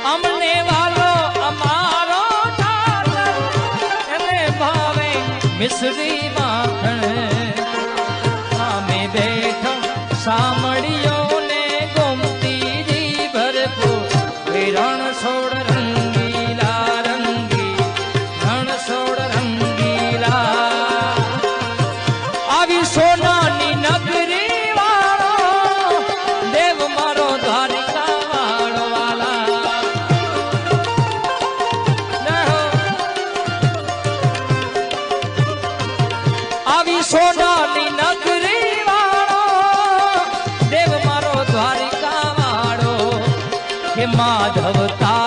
અમને વાલો અમારો એને ભાવે મિશ્રી માખણ સામે બેઠો સામળીઓ ને ગોમતીજી ભરપૂર રણ છોડ રંગીલા રંગી રણ છોડ રંગીલા આવી સોનાની નગરી વાળો દેવ મારો દ્વારિકા વાળો વાલા આવી સોનાની નગરી વાળો દેવ મારો દ્વારિકા વાળો કે માધવ તા